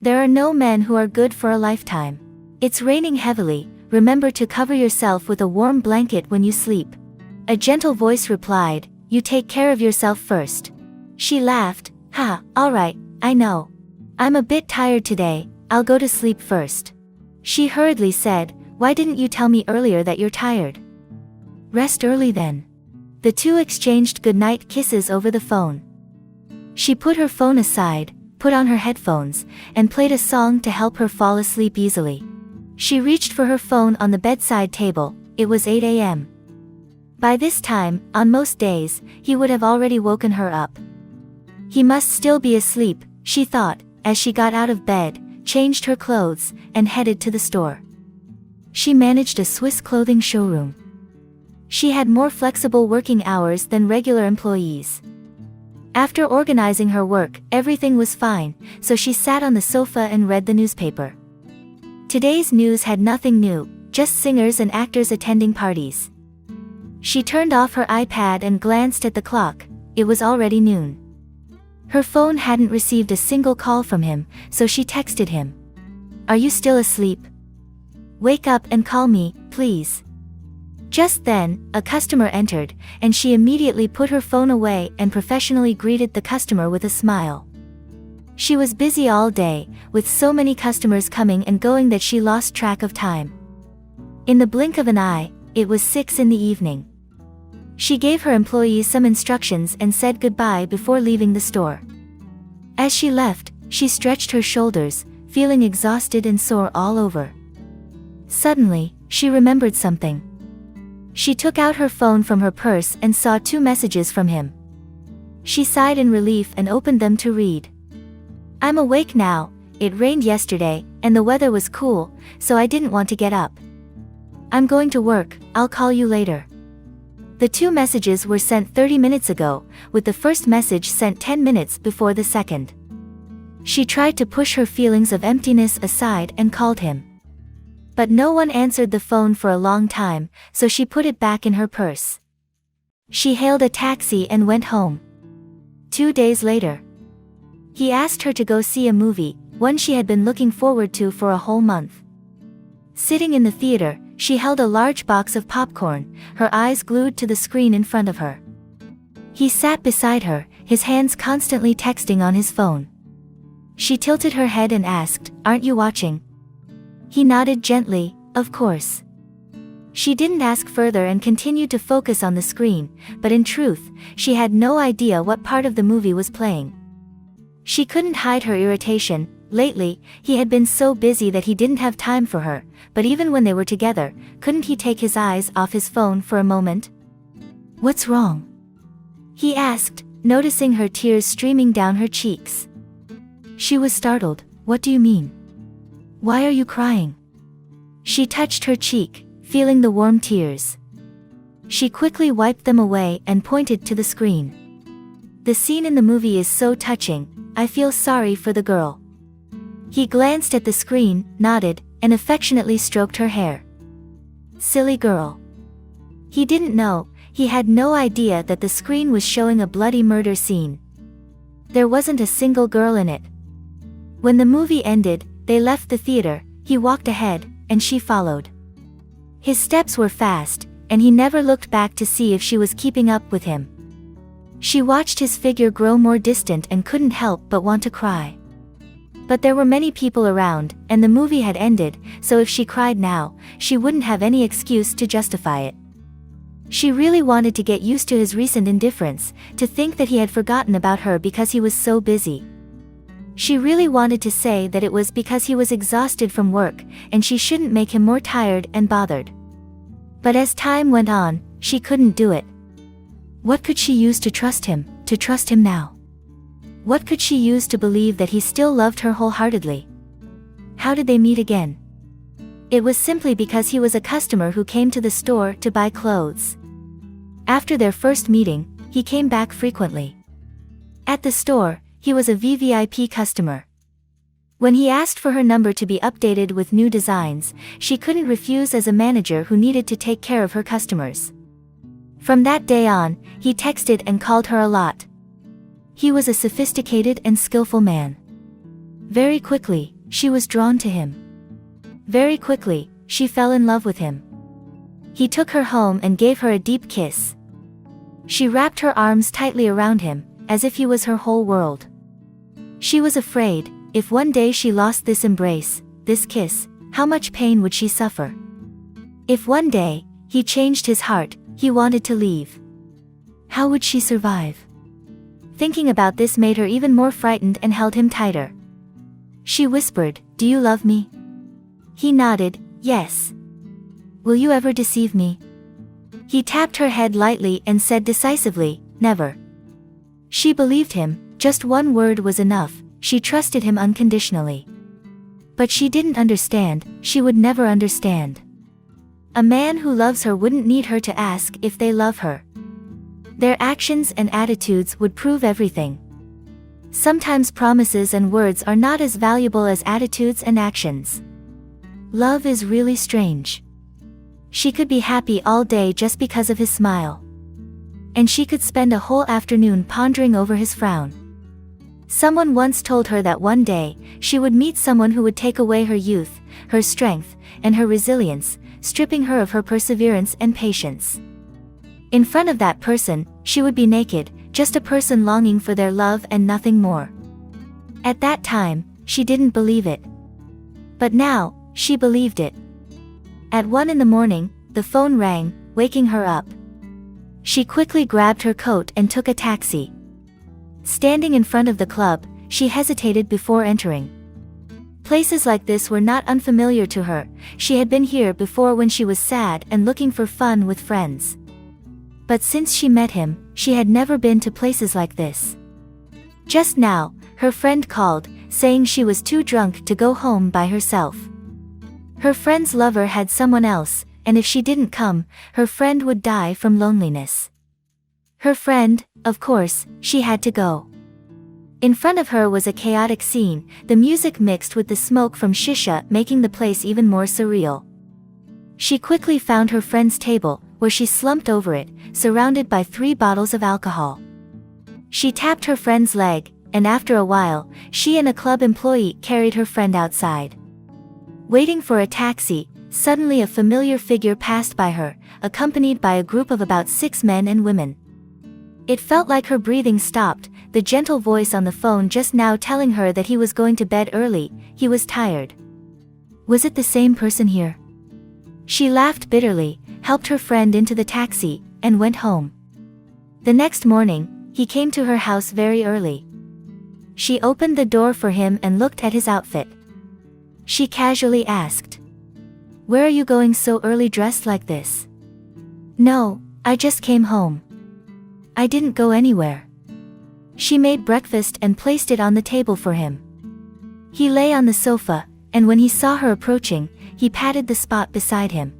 There are no men who are good for a lifetime. It's raining heavily, remember to cover yourself with a warm blanket when you sleep. A gentle voice replied, you take care of yourself first. She laughed, ha, alright, I know. I'm a bit tired today, I'll go to sleep first. She hurriedly said, why didn't you tell me earlier that you're tired? Rest early then. The two exchanged goodnight kisses over the phone. She put her phone aside, put on her headphones, and played a song to help her fall asleep easily. She reached for her phone on the bedside table. It was 8 a.m. By this time, on most days, he would have already woken her up. He must still be asleep, she thought, as she got out of bed, changed her clothes, and headed to the store. She managed a Swiss clothing showroom. She had more flexible working hours than regular employees. After organizing her work, everything was fine, so she sat on the sofa and read the newspaper. Today's news had nothing new, just singers and actors attending parties. She turned off her iPad and glanced at the clock. It was already noon. Her phone hadn't received a single call from him, so she texted him. Are you still asleep? Wake up and call me, please. Just then, a customer entered, and she immediately put her phone away and professionally greeted the customer with a smile. She was busy all day, with so many customers coming and going that she lost track of time. In the blink of an eye, it was 6 in the evening. She gave her employees some instructions and said goodbye before leaving the store. As she left, she stretched her shoulders, feeling exhausted and sore all over. Suddenly, she remembered something. She took out her phone from her purse and saw 2 messages from him. She sighed in relief and opened them to read. I'm awake now, it rained yesterday, and the weather was cool, so I didn't want to get up. I'm going to work, I'll call you later. The 2 messages were sent 30 minutes ago, with the first message sent 10 minutes before the second. She tried to push her feelings of emptiness aside and called him. But no one answered the phone for a long time, so she put it back in her purse. She hailed a taxi and went home. 2 days later, he asked her to go see a movie, one she had been looking forward to for a whole month. Sitting in the theater, she held a large box of popcorn, her eyes glued to the screen in front of her. He sat beside her, his hands constantly texting on his phone. She tilted her head and asked, aren't you watching? He nodded gently, of course. She didn't ask further and continued to focus on the screen, but in truth, she had no idea what part of the movie was playing. She couldn't hide her irritation. Lately, he had been so busy that he didn't have time for her, but even when they were together, couldn't he take his eyes off his phone for a moment? What's wrong? He asked, noticing her tears streaming down her cheeks. She was startled. What do you mean? Why are you crying? She touched her cheek, feeling the warm tears. She quickly wiped them away and pointed to the screen. The scene in the movie is so touching, I feel sorry for the girl. He glanced at the screen, nodded, and affectionately stroked her hair. Silly girl. He didn't know, he had no idea that the screen was showing a bloody murder scene. There wasn't a single girl in it. When the movie ended, they left the theater. He walked ahead, and she followed. His steps were fast, and he never looked back to see if she was keeping up with him. She watched his figure grow more distant and couldn't help but want to cry. But there were many people around, and the movie had ended, so if she cried now, she wouldn't have any excuse to justify it. She really wanted to get used to his recent indifference, to think that he had forgotten about her because he was so busy. She really wanted to say that it was because he was exhausted from work, and she shouldn't make him more tired and bothered. But as time went on, she couldn't do it. What could she use to trust him now? What could she use to believe that he still loved her wholeheartedly? How did they meet again? It was simply because he was a customer who came to the store to buy clothes. After their first meeting, he came back frequently. At the store, he was a VVIP customer. When he asked for her number to be updated with new designs, she couldn't refuse as a manager who needed to take care of her customers. From that day on, he texted and called her a lot. He was a sophisticated and skillful man. Very quickly, she was drawn to him. Very quickly, she fell in love with him. He took her home and gave her a deep kiss. She wrapped her arms tightly around him, as if he was her whole world. She was afraid, if one day she lost this embrace, this kiss, how much pain would she suffer? If one day, he changed his heart, he wanted to leave. How would she survive? Thinking about this made her even more frightened and held him tighter. She whispered, "Do you love me?" He nodded, "Yes." "Will you ever deceive me?" He tapped her head lightly and said decisively, "Never." She believed him, just one word was enough, she trusted him unconditionally. But she didn't understand, she would never understand. A man who loves her wouldn't need her to ask if they love her. Their actions and attitudes would prove everything. Sometimes promises and words are not as valuable as attitudes and actions. Love is really strange. She could be happy all day just because of his smile. And she could spend a whole afternoon pondering over his frown. Someone once told her that one day, she would meet someone who would take away her youth, her strength, and her resilience, stripping her of her perseverance and patience. In front of that person, she would be naked, just a person longing for their love and nothing more. At that time, she didn't believe it. But now, she believed it. At 1 in the morning, the phone rang, waking her up. She quickly grabbed her coat and took a taxi. Standing in front of the club, she hesitated before entering. Places like this were not unfamiliar to her, she had been here before when she was sad and looking for fun with friends. But since she met him, she had never been to places like this. Just now, her friend called, saying she was too drunk to go home by herself. Her friend's lover had someone else, and if she didn't come, her friend would die from loneliness. Her friend, of course, she had to go. In front of her was a chaotic scene, the music mixed with the smoke from shisha making the place even more surreal. She quickly found her friend's table, where she slumped over it, surrounded by 3 bottles of alcohol. She tapped her friend's leg, and after a while, she and a club employee carried her friend outside. Waiting for a taxi, suddenly a familiar figure passed by her, accompanied by a group of about 6 men and women. It felt like her breathing stopped, the gentle voice on the phone just now telling her that he was going to bed early, he was tired. Was it the same person here? She laughed bitterly, helped her friend into the taxi, and went home. The next morning, he came to her house very early. She opened the door for him and looked at his outfit. She casually asked, "Where are you going so early dressed like this?" "No, I just came home. I didn't go anywhere." She made breakfast and placed it on the table for him. He lay on the sofa, and when he saw her approaching, he patted the spot beside him.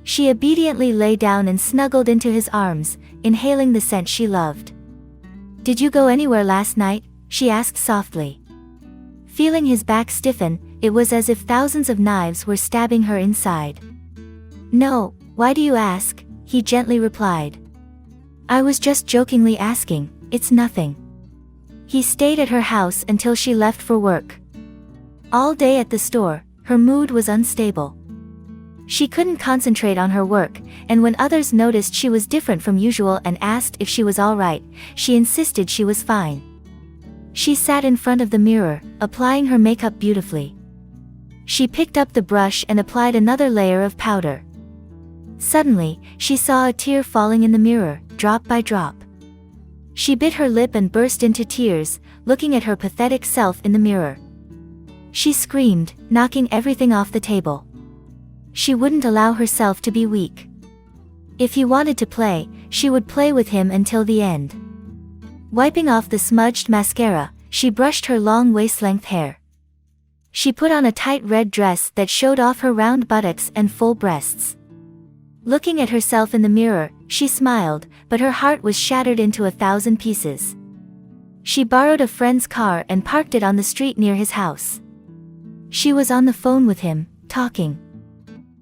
She obediently lay down and snuggled into his arms, inhaling the scent she loved. "Did you go anywhere last night?" she asked softly. Feeling his back stiffen, it was as if thousands of knives were stabbing her inside. "No, why do you ask?" he gently replied. "I was just jokingly asking, it's nothing." He stayed at her house until she left for work. All day at the store, her mood was unstable. She couldn't concentrate on her work, and when others noticed she was different from usual and asked if she was all right, she insisted she was fine. She sat in front of the mirror, applying her makeup beautifully. She picked up the brush and applied another layer of powder. Suddenly, she saw a tear falling in the mirror, drop by drop. She bit her lip and burst into tears, looking at her pathetic self in the mirror. She screamed, knocking everything off the table. She wouldn't allow herself to be weak. If he wanted to play, she would play with him until the end. Wiping off the smudged mascara, she brushed her long waist-length hair. She put on a tight red dress that showed off her round buttocks and full breasts. Looking at herself in the mirror, she smiled, but her heart was shattered into 1,000 pieces. She borrowed a friend's car and parked it on the street near his house. She was on the phone with him, talking.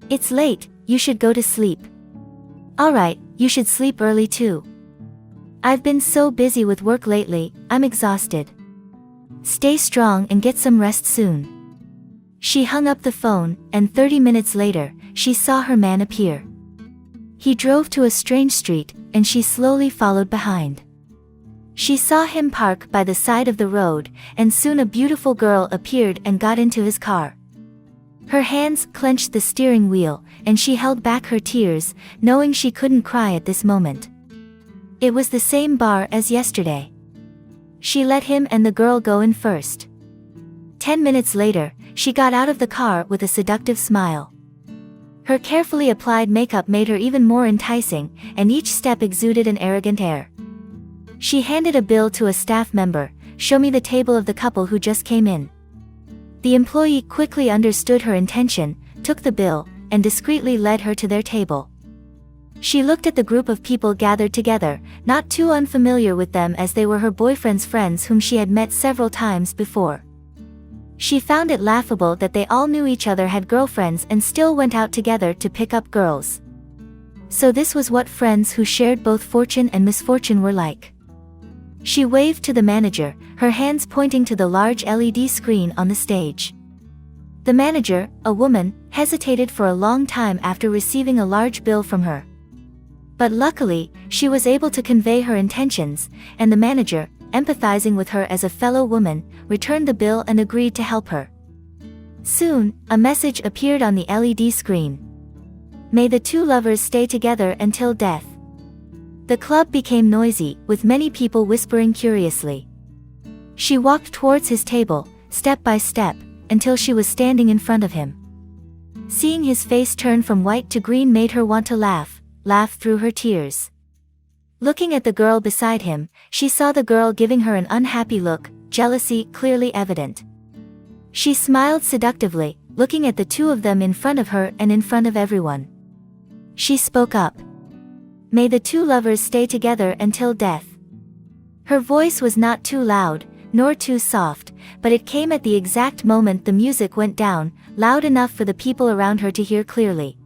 "It's late, you should go to sleep." "Alright, you should sleep early too." "I've been so busy with work lately, I'm exhausted." "Stay strong and get some rest soon." She hung up the phone, and 30 minutes later, she saw her man appear. He drove to a strange street, and she slowly followed behind. She saw him park by the side of the road, and soon a beautiful girl appeared and got into his car. Her hands clenched the steering wheel, and she held back her tears, knowing she couldn't cry at this moment. It was the same bar as yesterday. She let him and the girl go in first. 10 minutes later, she got out of the car with a seductive smile. Her carefully applied makeup made her even more enticing, and each step exuded an arrogant air. She handed a bill to a staff member. "Show me the table of the couple who just came in." The employee quickly understood her intention, took the bill, and discreetly led her to their table. She looked at the group of people gathered together, not too unfamiliar with them as they were her boyfriend's friends whom she had met several times before. She found it laughable that they all knew each other, had girlfriends, and still went out together to pick up girls. So this was what friends who shared both fortune and misfortune were like. She waved to the manager, her hands pointing to the large LED screen on the stage. The manager, a woman, hesitated for a long time after receiving a large bill from her. But luckily, she was able to convey her intentions, and the manager, empathizing with her as a fellow woman, returned the bill and agreed to help her. Soon, a message appeared on the LED screen. "May the two lovers stay together until death." The club became noisy, with many people whispering curiously. She walked towards his table, step by step, until she was standing in front of him. Seeing his face turn from white to green made her want to laugh through her tears. Looking at the girl beside him, she saw the girl giving her an unhappy look, jealousy clearly evident. She smiled seductively, looking at the two of them in front of her and in front of everyone. She spoke up. "May the two lovers stay together until death." Her voice was not too loud, nor too soft, but it came at the exact moment the music went down, loud enough for the people around her to hear clearly.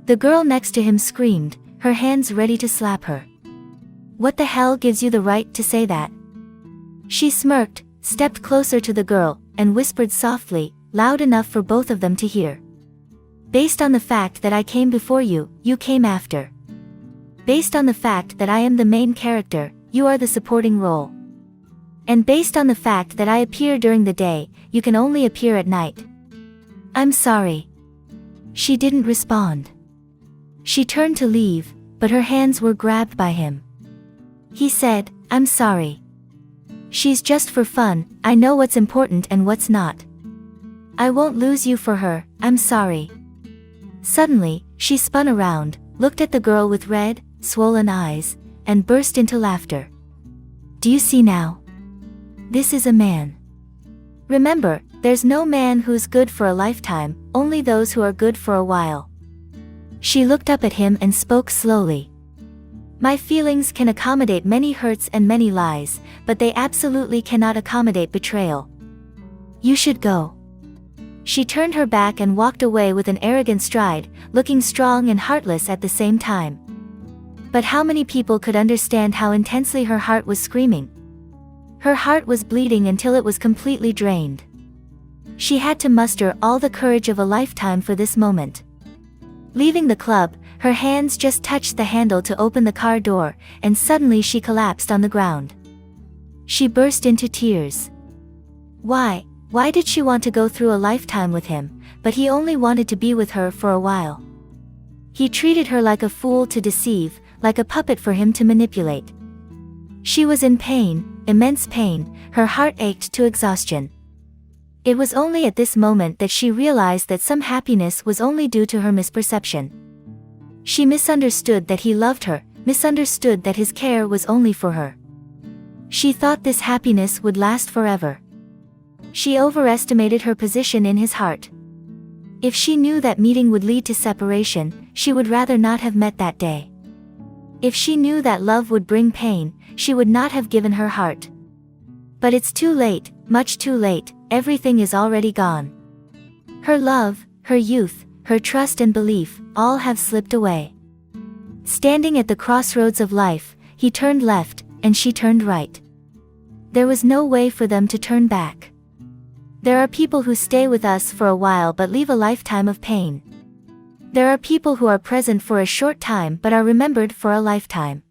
The girl next to him screamed, her hands ready to slap her. "What the hell gives you the right to say that?" She smirked, stepped closer to the girl, and whispered softly, loud enough for both of them to hear. "Based on the fact that I came before you, you came after. Based on the fact that I am the main character, you are the supporting role. And based on the fact that I appear during the day, you can only appear at night. I'm sorry." She didn't respond. She turned to leave, but her hands were grabbed by him. He said, "I'm sorry. She's just for fun, I know what's important and what's not. I won't lose you for her, I'm sorry." Suddenly, she spun around, looked at the girl with red, swollen eyes, and burst into laughter. "Do you see now? This is a man. Remember, there's no man who's good for a lifetime, only those who are good for a while." She looked up at him and spoke slowly. "My feelings can accommodate many hurts and many lies, but they absolutely cannot accommodate betrayal. You should go." She turned her back and walked away with an arrogant stride, looking strong and heartless at the same time. But how many people could understand how intensely her heart was screaming? Her heart was bleeding until it was completely drained. She had to muster all the courage of a lifetime for this moment. Leaving the club, her hands just touched the handle to open the car door, and suddenly she collapsed on the ground. She burst into tears. Why did she want to go through a lifetime with him, but he only wanted to be with her for a while? He treated her like a fool to deceive, like a puppet for him to manipulate. She was in pain, immense pain, her heart ached to exhaustion. It was only at this moment that she realized that some happiness was only due to her misperception. She misunderstood that he loved her, misunderstood that his care was only for her. She thought this happiness would last forever. She overestimated her position in his heart. If she knew that meeting would lead to separation, she would rather not have met that day. If she knew that love would bring pain, she would not have given her heart. But it's too late, much too late, everything is already gone. Her love, her youth, her trust and belief, all have slipped away. Standing at the crossroads of life, he turned left, and she turned right. There was no way for them to turn back. There are people who stay with us for a while but leave a lifetime of pain. There are people who are present for a short time but are remembered for a lifetime.